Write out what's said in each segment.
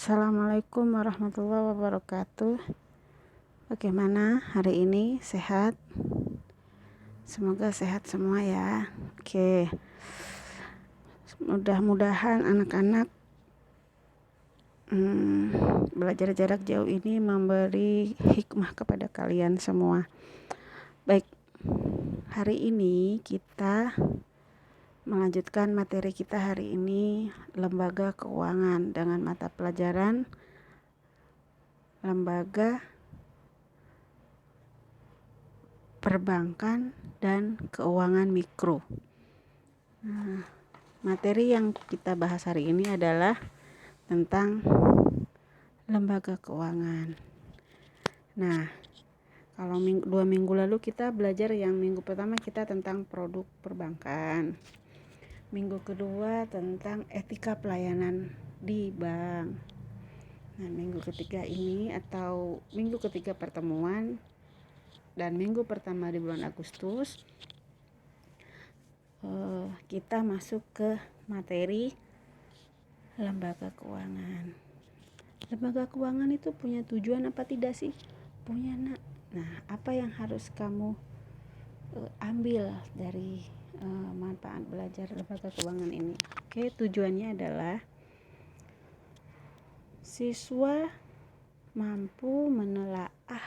Assalamualaikum warahmatullahi wabarakatuh. Bagaimana hari ini? Sehat? Semoga sehat semua ya. Oke. Mudah-mudahan anak-anak belajar jarak jauh ini memberi hikmah kepada kalian semua. Baik, hari ini kita melanjutkan materi kita hari ini, lembaga keuangan, dengan mata pelajaran lembaga perbankan dan keuangan mikro. Materi yang kita bahas hari ini adalah tentang lembaga keuangan. Nah, kalau 2 minggu lalu kita belajar, yang minggu pertama kita tentang produk perbankan, minggu kedua tentang etika pelayanan di bank. Nah, minggu ketiga ini atau minggu ketiga pertemuan dan minggu pertama di bulan Agustus, kita masuk ke materi lembaga keuangan. Lembaga keuangan itu punya tujuan apa tidak sih? Punya, nak. Nah, apa yang harus kamu ambil dari manfaat belajar lembaga keuangan ini? Oke, tujuannya adalah siswa mampu menelaah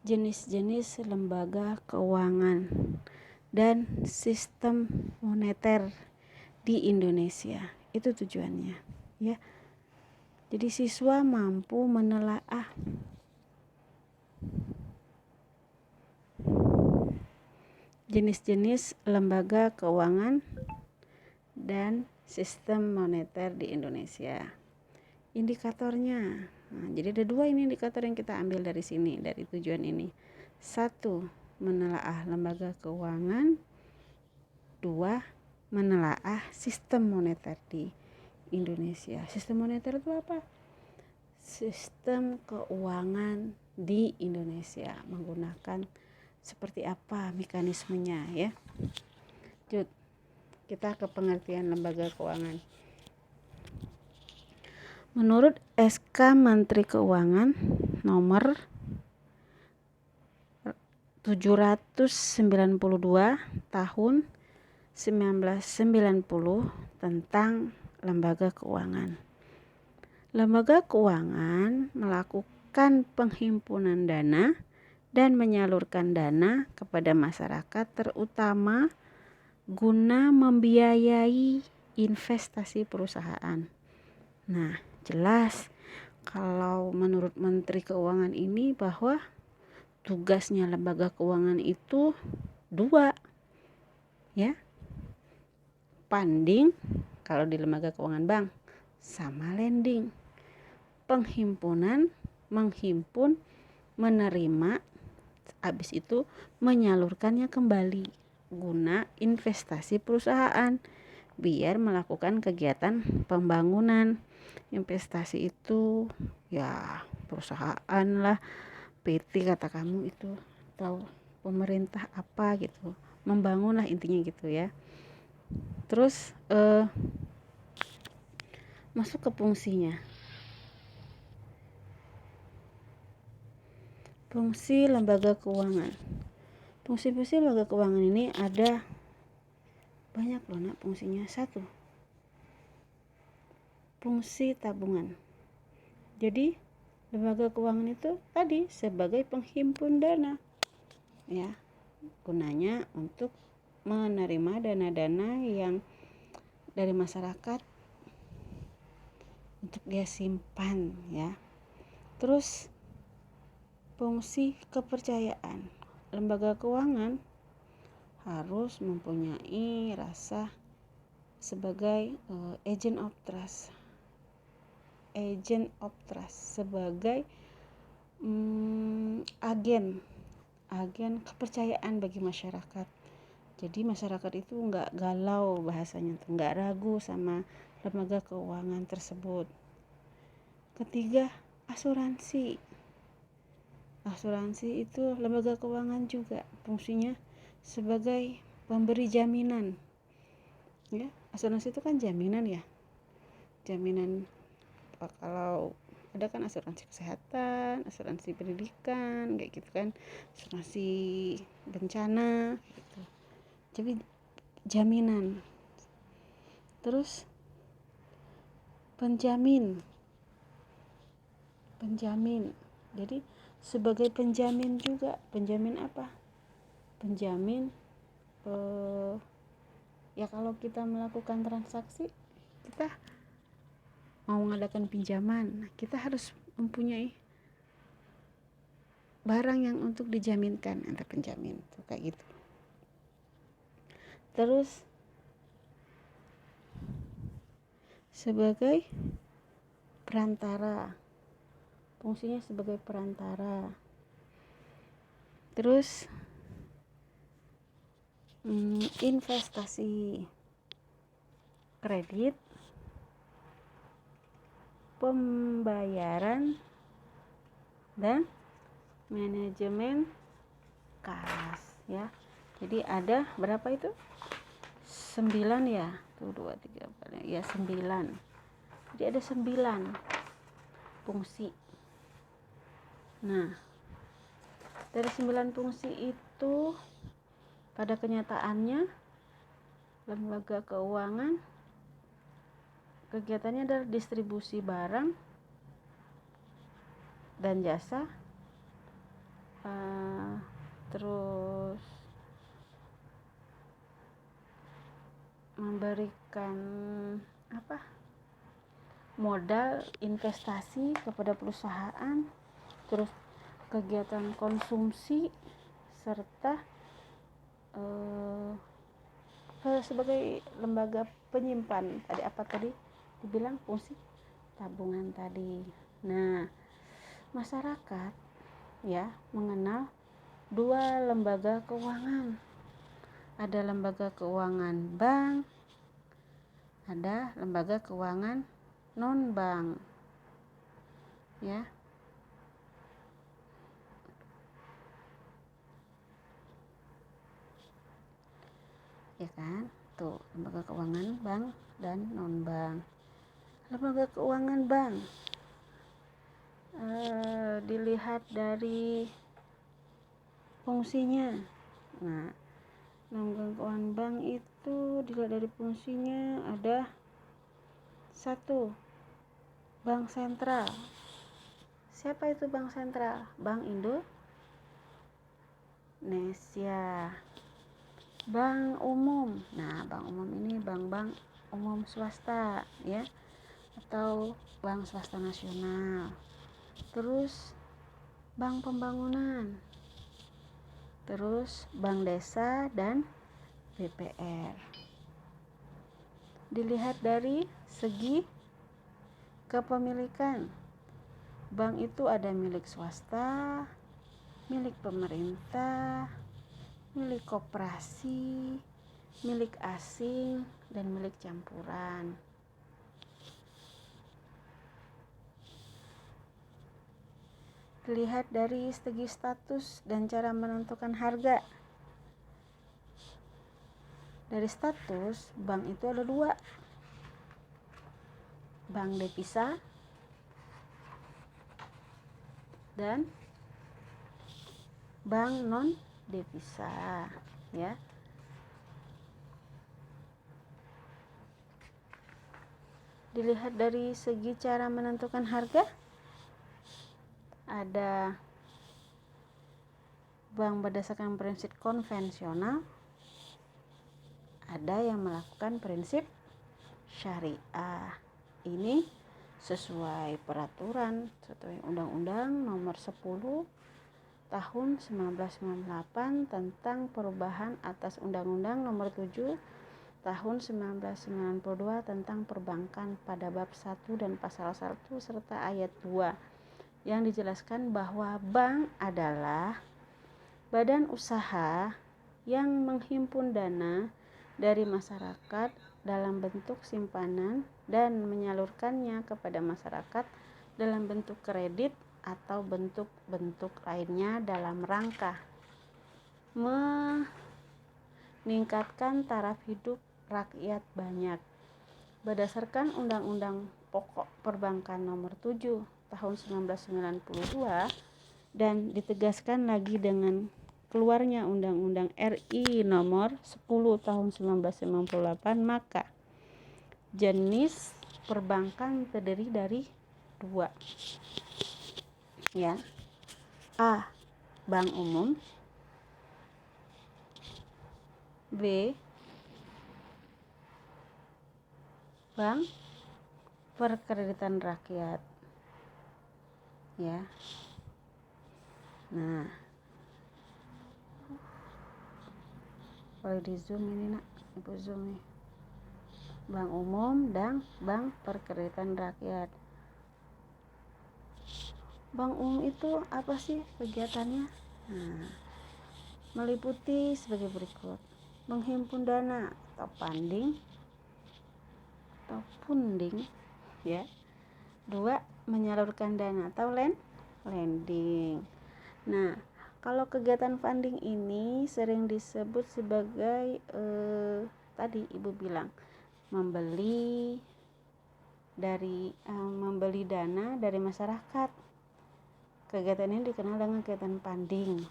jenis-jenis lembaga keuangan dan sistem moneter di Indonesia. Itu tujuannya, ya. Jadi siswa mampu menelaah jenis-jenis lembaga keuangan dan sistem moneter di Indonesia. Indikatornya, jadi ada 2 ini indikator yang kita ambil dari sini, dari tujuan ini. 1, menelaah lembaga keuangan. 2, menelaah sistem moneter di Indonesia. Sistem moneter itu apa? Sistem keuangan di Indonesia menggunakan seperti apa mekanismenya, ya. Lanjut, kita ke pengertian lembaga keuangan. Menurut SK Menteri Keuangan nomor 792 tahun 1990 tentang lembaga keuangan. Lembaga keuangan melakukan penghimpunan dana dan menyalurkan dana kepada masyarakat, terutama guna membiayai investasi perusahaan. Nah, jelas kalau menurut Menteri Keuangan ini bahwa tugasnya lembaga keuangan itu 2, ya. Funding kalau di lembaga keuangan bank, sama lending. Penghimpunan, menghimpun, menerima, habis itu menyalurkannya kembali guna investasi perusahaan, biar melakukan kegiatan pembangunan. Investasi itu ya perusahaan lah, PT kata kamu itu, atau pemerintah apa gitu, membangun lah intinya gitu, ya. Terus masuk ke fungsinya. Fungsi lembaga keuangan. Fungsi-fungsi lembaga keuangan ini ada banyak loh, nak, fungsinya. 1, fungsi tabungan. Jadi lembaga keuangan itu tadi sebagai penghimpun dana, ya, gunanya untuk menerima dana-dana yang dari masyarakat untuk dia simpan, ya. Terus fungsi kepercayaan. Lembaga keuangan harus mempunyai rasa sebagai agent of trust. Sebagai agen kepercayaan bagi masyarakat. Jadi masyarakat itu enggak galau, bahasanya tuh enggak ragu sama lembaga keuangan tersebut. Ketiga, asuransi. Asuransi itu lembaga keuangan juga fungsinya sebagai pemberi jaminan, ya. Asuransi itu kan jaminan, ya, jaminan Kalau ada kan asuransi kesehatan, asuransi pendidikan, kayak gitu kan, asuransi bencana gitu. Jadi jaminan. Terus penjamin. Jadi sebagai penjamin juga. Penjamin apa? Penjamin ya kalau kita melakukan transaksi, kita mau mengadakan pinjaman, kita harus mempunyai barang yang untuk dijaminkan, ada penjamin tuh kayak gitu. Terus sebagai perantara, fungsinya sebagai perantara. Terus investasi, kredit, pembayaran, dan manajemen kas ya. Jadi ada berapa itu? 9 ya. Tuh 2 3 ya 9. Jadi ada 9 fungsi. Nah, dari 9 fungsi itu pada kenyataannya lembaga keuangan kegiatannya adalah distribusi barang dan jasa, terus memberikan modal investasi kepada perusahaan, terus kegiatan konsumsi, serta sebagai lembaga penyimpan. Tadi dibilang fungsi tabungan tadi. Nah, masyarakat ya mengenal 2 lembaga keuangan. Ada lembaga keuangan bank, ada lembaga keuangan non bank ya. Ya kan, tuh lembaga keuangan bank dan non bank. Lembaga keuangan bank dilihat dari fungsinya. Nah, lembaga keuangan bank itu dilihat dari fungsinya ada 1, bank sentral. Siapa itu bank sentral? Bank Indonesia. Bank umum. Nah, bank umum ini bank-bank umum swasta ya, atau bank swasta nasional. Terus bank pembangunan. Terus bank desa dan BPR. Dilihat dari segi kepemilikan. Bank itu ada milik swasta, milik pemerintah, milik koperasi, milik asing, dan milik campuran. Dilihat dari segi status dan cara menentukan harga. Dari status, bank itu ada 2. Bank devisa dan bank non devisa ya. Dilihat dari segi cara menentukan harga, ada bank berdasarkan prinsip konvensional, ada yang melakukan prinsip syariah. Ini sesuai peraturan, sesuai Undang-Undang Nomor 10 Tahun 1998 tentang perubahan atas Undang-Undang Nomor 7 Tahun 1992 tentang perbankan pada bab 1 dan pasal 1 serta ayat 2 yang dijelaskan bahwa bank adalah badan usaha yang menghimpun dana dari masyarakat dalam bentuk simpanan dan menyalurkannya kepada masyarakat dalam bentuk kredit atau bentuk-bentuk lainnya dalam rangka meningkatkan taraf hidup rakyat banyak berdasarkan Undang-Undang Pokok Perbankan Nomor 7 tahun 1992 dan ditegaskan lagi dengan keluarnya Undang-Undang RI Nomor 10 tahun 1998, maka jenis perbankan terdiri dari dua, ya. A. Bank umum. B. Bank perkreditan rakyat, ya. Nah, boleh di zoom ini nak, ibu zoom nih. Bank umum dan bank perkreditan rakyat. Bank umum itu apa sih kegiatannya? Nah, meliputi sebagai berikut: menghimpun dana atau funding, ya. 2. Menyalurkan dana atau lending. Nah, kalau kegiatan funding ini sering disebut sebagai tadi ibu bilang membeli dana dari masyarakat. Kegiatan ini dikenal dengan kegiatan funding.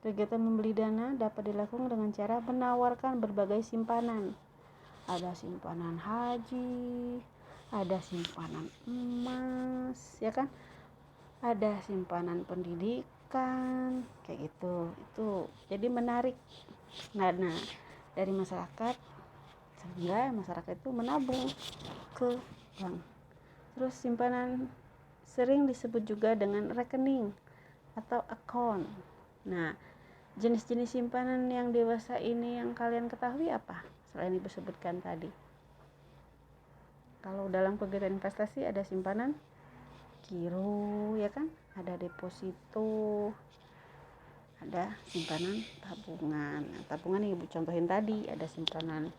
Kegiatan membeli dana dapat dilakukan dengan cara menawarkan berbagai simpanan. Ada simpanan haji, ada simpanan emas, ya kan? Ada simpanan pendidikan, kayak gitu. Itu jadi menarik dana dari masyarakat sehingga masyarakat itu menabung ke bank. Terus simpanan sering disebut juga dengan rekening atau account. Nah, jenis-jenis simpanan yang dewasa ini yang kalian ketahui apa? Selain ibu sebutkan tadi. Kalau dalam kegiatan investasi ada simpanan giro, ya kan? Ada deposito, ada simpanan tabungan. Nah, tabungan yang ibu contohin tadi, ada simpanan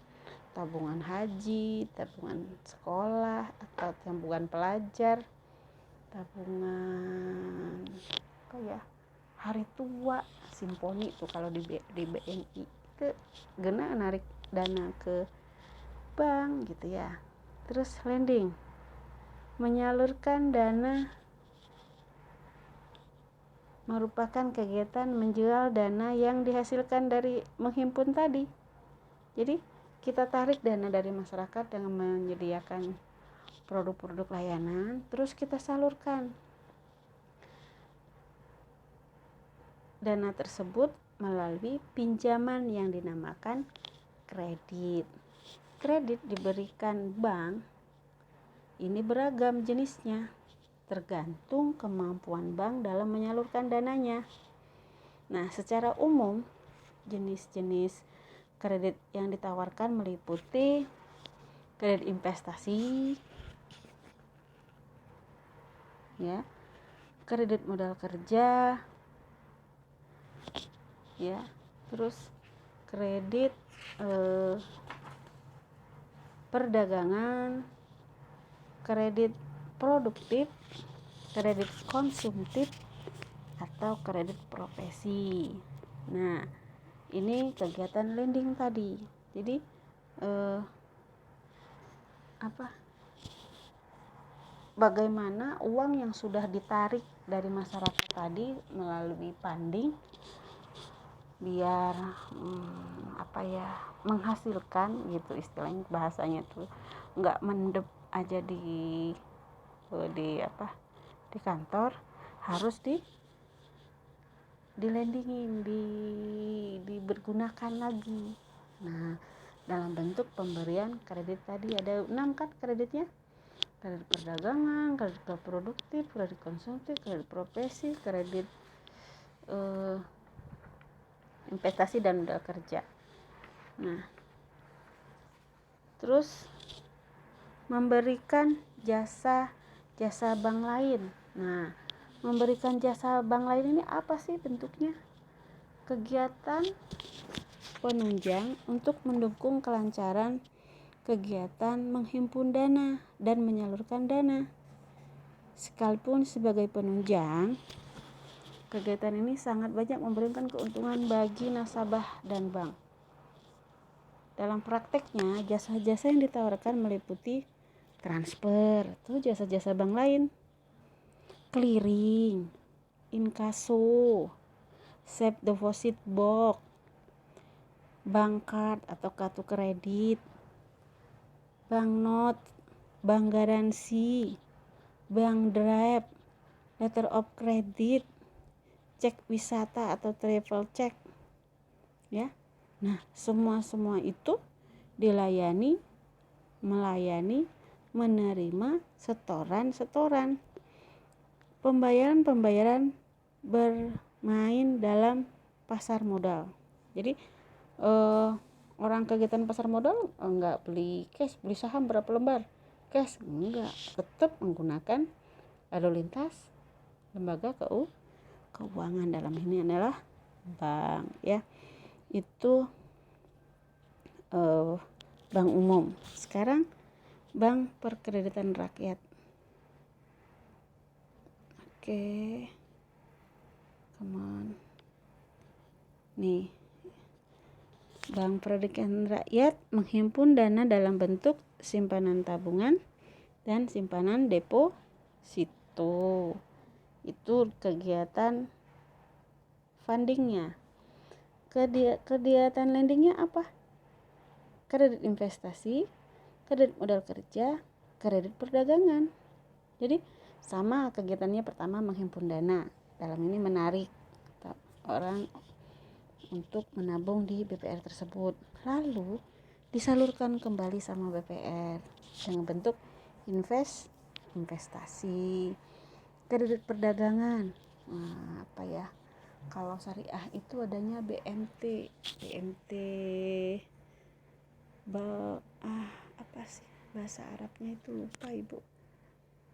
tabungan haji, tabungan sekolah atau tabungan pelajar, tabungan apa ya, hari tua, simponi itu kalau di BNI itu gena narik dana ke bank gitu ya. Terus lending, menyalurkan dana, merupakan kegiatan menjual dana yang dihasilkan dari menghimpun tadi. Jadi kita tarik dana dari masyarakat dengan menyediakan produk-produk layanan, terus kita salurkan dana tersebut melalui pinjaman yang dinamakan kredit. Kredit diberikan bank ini beragam jenisnya, tergantung kemampuan bank dalam menyalurkan dananya. Nah, secara umum jenis-jenis kredit yang ditawarkan meliputi kredit investasi, ya, kredit modal kerja, ya, terus kredit perdagangan, kredit produktif, kredit konsumtif, atau kredit profesi. Nah, ini kegiatan lending tadi. Jadi bagaimana uang yang sudah ditarik dari masyarakat tadi melalui funding biar menghasilkan gitu, istilahnya bahasanya tuh nggak mendep aja di kantor, harus dilendingin, dibergunakan lagi. Nah, dalam bentuk pemberian kredit tadi ada 6 kan kreditnya: kredit perdagangan, kredit produktif, kredit konsumtif, kredit profesi, kredit investasi dan modal kerja. Nah, terus memberikan jasa bank lain. Nah, memberikan jasa bank lain ini apa sih bentuknya? Kegiatan penunjang untuk mendukung kelancaran kegiatan menghimpun dana dan menyalurkan dana. Sekalipun sebagai penunjang, kegiatan ini sangat banyak memberikan keuntungan bagi nasabah dan bank. Dalam prakteknya, jasa-jasa yang ditawarkan meliputi transfer, tuh jasa-jasa bank lain, clearing, inkaso, safe deposit box, bank card atau kartu kredit, bank note, bank garansi, bank draft, letter of credit, cek wisata atau travel check, ya. Nah, semua itu melayani, menerima setoran, pembayaran bermain dalam pasar modal. Jadi orang kegiatan pasar modal enggak beli cash, beli saham berapa lembar cash, enggak, tetap menggunakan lalu lintas lembaga keuangan, dalam ini adalah bank, ya. Itu bank umum. Sekarang bank perkreditan rakyat. Oke, come on. Nih, bank perkreditan rakyat menghimpun dana dalam bentuk simpanan tabungan dan simpanan deposito. Itu kegiatan fundingnya. Kegiatan lendingnya apa? Kredit investasi, kredit modal kerja, kredit perdagangan. Jadi sama kegiatannya, pertama menghimpun dana, dalam ini menarik orang untuk menabung di BPR tersebut, lalu disalurkan kembali sama BPR dengan bentuk investasi, kredit perdagangan. Nah, apa ya, kalau syariah itu adanya BMT apa sih bahasa Arabnya itu, lupa Ibu,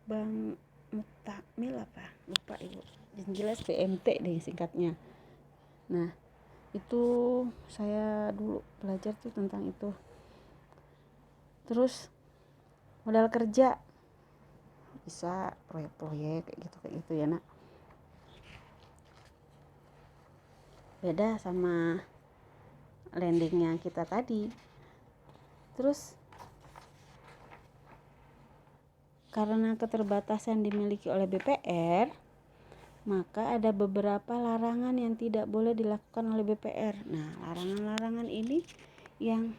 Bank Muktamil apa, lupa Ibu, yang jelas BMT deh singkatnya. Nah, itu saya dulu belajar tuh tentang itu. Terus modal kerja bisa proyek kayak gitu ya, Nak. Beda sama lendingnya kita tadi. Terus karena keterbatasan dimiliki oleh BPR, maka ada beberapa larangan yang tidak boleh dilakukan oleh BPR. Nah, larangan-larangan ini yang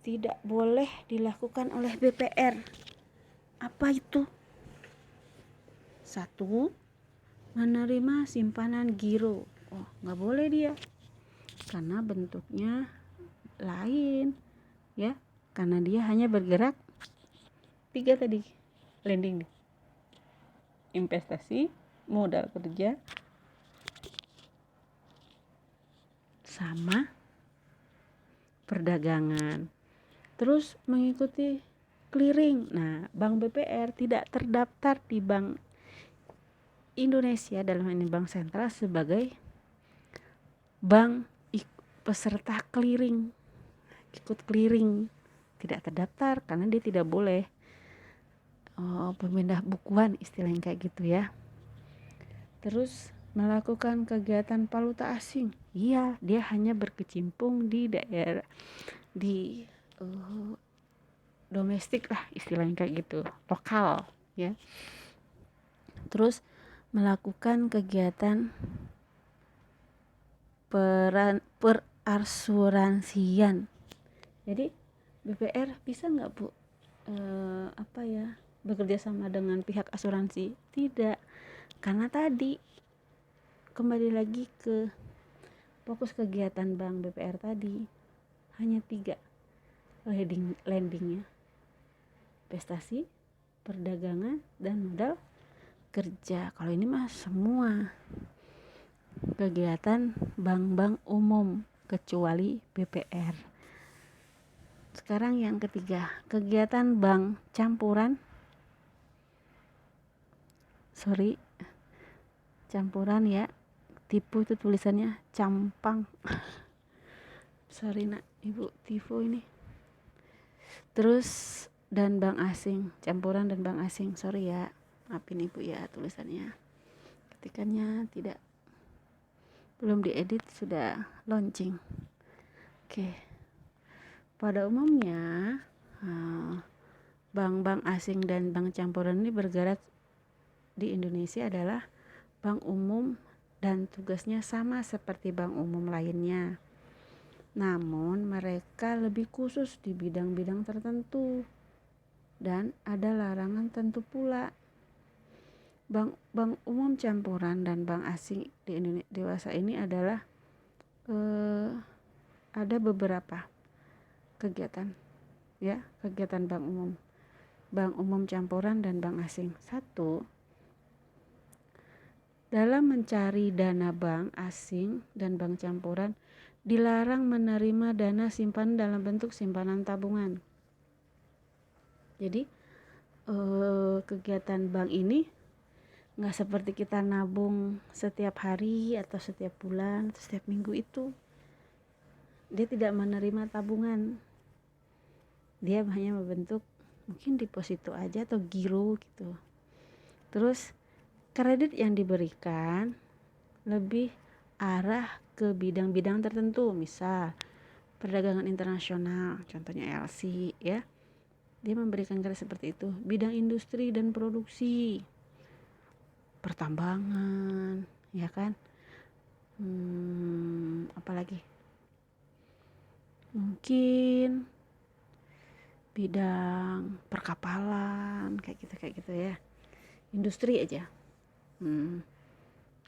tidak boleh dilakukan oleh BPR. Apa itu? 1. Menerima simpanan giro. Oh, nggak boleh dia, karena bentuknya lain, ya. Karena dia hanya bergerak 3 tadi, lending, investasi, modal kerja, sama perdagangan. Terus mengikuti clearing. Nah, bank BPR tidak terdaftar di Bank Indonesia, dalam ini Bank Sentral, sebagai bank peserta clearing, ikut clearing, tidak terdaftar karena dia tidak boleh pemindah bukuan, istilahnya kayak gitu ya. Terus melakukan kegiatan valuta asing, iya, dia hanya berkecimpung di daerah, di domestik lah, istilahnya kayak gitu, lokal ya. Terus melakukan kegiatan perasuransian. Jadi BPR bisa nggak Bu bekerja sama dengan pihak asuransi? Tidak, karena tadi kembali lagi ke fokus kegiatan bank BPR tadi, hanya 3 lendingnya, investasi, perdagangan, dan modal kerja. Kalau ini mah semua kegiatan bank-bank umum kecuali BPR. Sekarang yang ketiga, kegiatan bank campuran ya, tipu itu tulisannya campang. Sorry Nak, Ibu tipu ini. Terus dan bank asing, campuran dan bank asing, sorry ya, maafin Ibu ya, tulisannya ketikannya belum diedit, sudah launching. Oke. Pada umumnya bank-bank asing dan bank campuran ini bergerak di Indonesia adalah bank umum dan tugasnya sama seperti bank umum lainnya. Namun mereka lebih khusus di bidang-bidang tertentu dan ada larangan tentu pula. Bank umum campuran dan bank asing di Indonesia dewasa ini adalah ada beberapa kegiatan bank umum campuran dan bank asing. 1. Dalam mencari dana bank asing dan bank campuran dilarang menerima dana simpanan dalam bentuk simpanan tabungan. Jadi kegiatan bank ini nggak seperti kita nabung setiap hari atau setiap bulan atau setiap minggu itu. Dia tidak menerima tabungan. Dia hanya membentuk mungkin deposito aja atau giro gitu. Terus kredit yang diberikan lebih arah ke bidang-bidang tertentu, misal perdagangan internasional, contohnya LC ya. Dia memberikan kredit seperti itu. Bidang industri dan produksi, pertambangan, ya kan? Apalagi? Mungkin bidang perkapalan kayak gitu ya. Industri aja.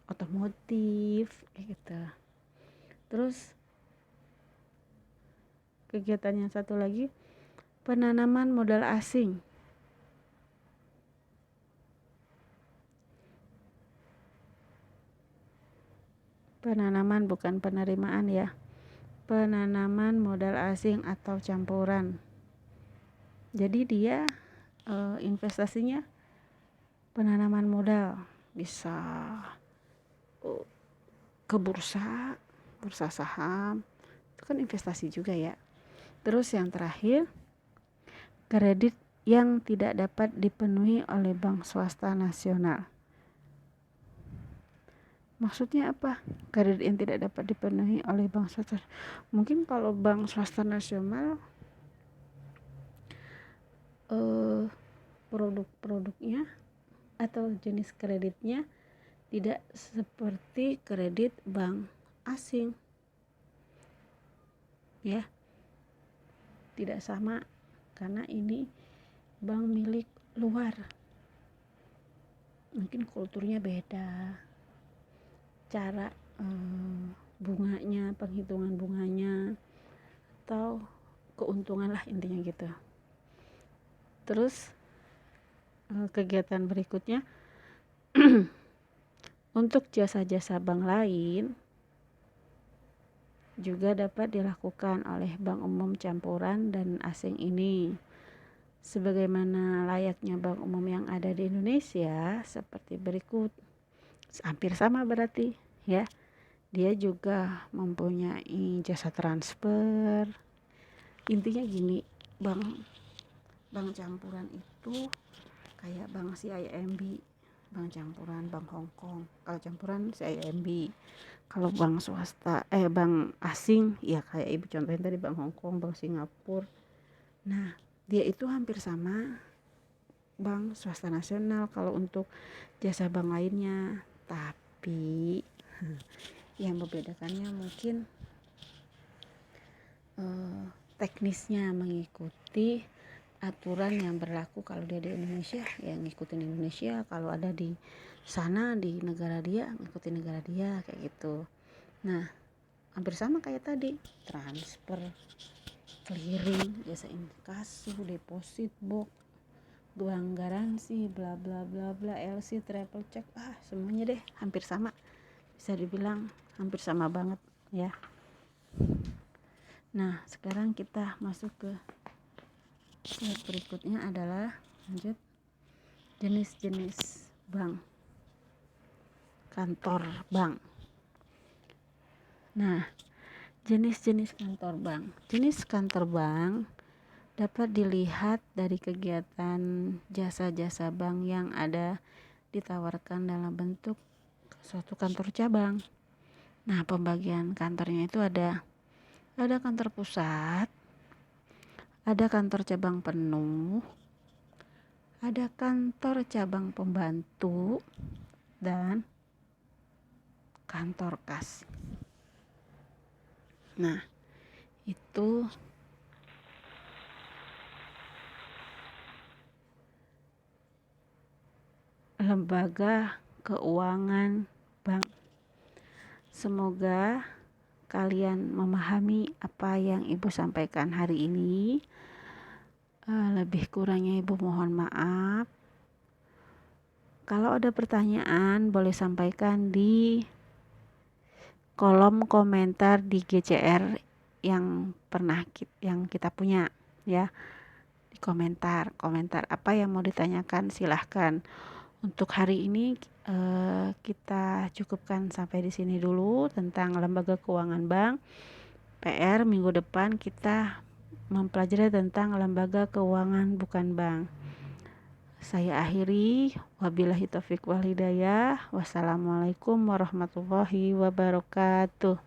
Otomotif kayak gitu. Terus kegiatan yang satu lagi, penanaman modal asing. Penanaman bukan penerimaan ya. Penanaman modal asing atau campuran. Jadi dia investasinya penanaman modal, bisa ke bursa saham, itu kan investasi juga ya. Terus yang terakhir, kredit yang tidak dapat dipenuhi oleh bank swasta nasional. Maksudnya apa? Kredit yang tidak dapat dipenuhi oleh bank swasta. Mungkin kalau bank swasta nasional produk-produknya atau jenis kreditnya tidak seperti kredit bank asing. Ya. Tidak sama karena ini bank milik luar. Mungkin kulturnya beda. Cara bunganya, penghitungan bunganya atau keuntungan lah intinya gitu. Terus kegiatan berikutnya untuk jasa-jasa bank lain juga dapat dilakukan oleh bank umum campuran dan asing ini. Sebagaimana layaknya bank umum yang ada di Indonesia seperti berikut. Hampir sama berarti ya. Dia juga mempunyai jasa transfer. Intinya gini, bank campuran itu kayak bank CIMB, bank campuran, bank Hong Kong. Kalau campuran CIMB. Kalau bank swasta, bank asing ya kayak ibu contohin tadi bank Hong Kong, bank Singapura. Nah, dia itu hampir sama bank swasta nasional kalau untuk jasa bank lainnya. Tapi yang membedakannya mungkin teknisnya mengikuti aturan yang berlaku. Kalau dia di Indonesia ya ngikutin Indonesia, kalau ada di sana di negara dia ngikutin negara dia kayak gitu. Nah, hampir sama kayak tadi, transfer, clearing, jasa inkasu, deposit box, bank garansi, bla bla bla bla, LC, triple check, semuanya deh hampir sama. Bisa dibilang hampir sama banget ya. Nah, sekarang kita masuk ke slide berikutnya adalah lanjut jenis-jenis bank, kantor bank. Nah, jenis-jenis kantor bank. Jenis kantor bank dapat dilihat dari kegiatan jasa-jasa bank yang ada ditawarkan dalam bentuk suatu kantor cabang. Nah, pembagian kantornya itu ada kantor pusat, Ada kantor cabang penuh, ada kantor cabang pembantu, dan kantor kas. Nah, itu lembaga keuangan bank. Semoga kalian memahami apa yang Ibu sampaikan hari ini. Lebih kurangnya Ibu mohon maaf. Kalau ada pertanyaan boleh sampaikan di kolom komentar di GCR yang kita punya ya. Di komentar apa yang mau ditanyakan silahkan. Untuk hari ini kita cukupkan sampai di sini dulu tentang lembaga keuangan bank. PR minggu depan kita mempelajari tentang lembaga keuangan bukan bank. Saya akhiri, wabillahi taufik wal hidayah. Wassalamualaikum warahmatullahi wabarakatuh.